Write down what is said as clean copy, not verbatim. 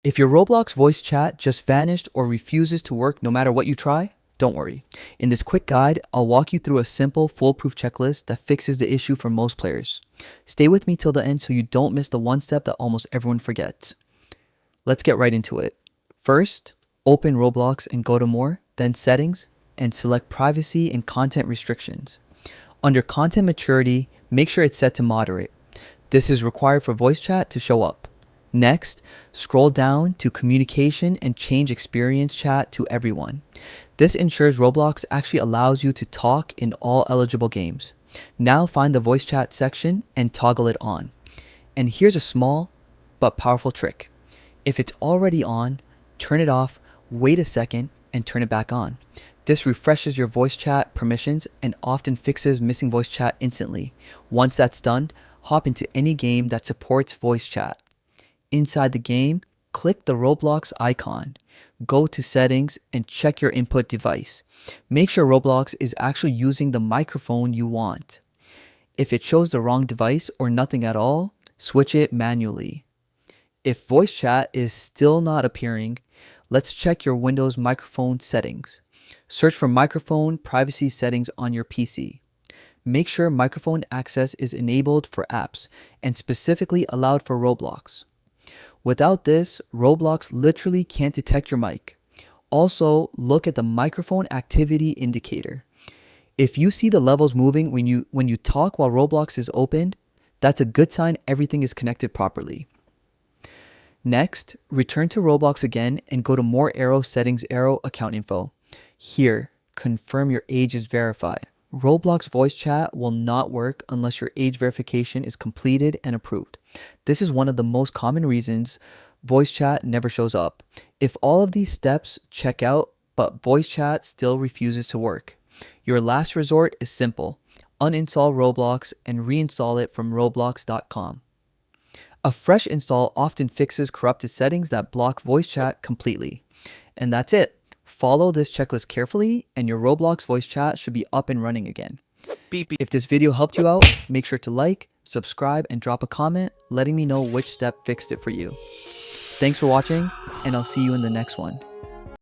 If your Roblox voice chat just vanished or refuses to work no matter what you try, don't worry. In this quick guide, I'll walk you through a simple, foolproof checklist that fixes the issue for most players. Stay with me till the end so you don't miss the one step that almost everyone forgets. Let's get right into it. First, open Roblox and go to More, then Settings, and select Privacy and Content Restrictions. Under Content Maturity, make sure it's set to Moderate. This is required for voice chat to show up. Next, scroll down to Communication and change Experience Chat to Everyone. This ensures Roblox actually allows you to talk in all eligible games. Now find the voice chat section and toggle it on. And here's a small but powerful trick. If it's already on, turn it off, wait a second, and turn it back on. This refreshes your voice chat permissions and often fixes missing voice chat instantly. Once that's done, hop into any game that supports voice chat. Inside the game, click the Roblox icon. Go to Settings and check your input device. Make sure Roblox is actually using the microphone you want. If it shows the wrong device or nothing at all, switch it manually. If voice chat is still not appearing, let's check your Windows microphone settings. Search for microphone privacy settings on your PC. Make sure microphone access is enabled for apps and specifically allowed for Roblox. Without this, Roblox literally can't detect your mic. Also, look at the microphone activity indicator. If you see the levels moving when you talk while Roblox is opened, that's a good sign everything is connected properly. Next, return to Roblox again and go to More Arrow Settings Arrow Account Info. Here, confirm your age is verified. Roblox voice chat will not work unless your age verification is completed and approved. This is one of the most common reasons voice chat never shows up. If all of these steps check out, but voice chat still refuses to work, your last resort is simple. Uninstall Roblox and reinstall it from roblox.com. A fresh install often fixes corrupted settings that block voice chat completely. And that's it. Follow this checklist carefully and your Roblox voice chat should be up and running again. If this video helped you out, make sure to like, subscribe, and drop a comment letting me know which step fixed it for you. Thanks for watching, and I'll see you in the next one.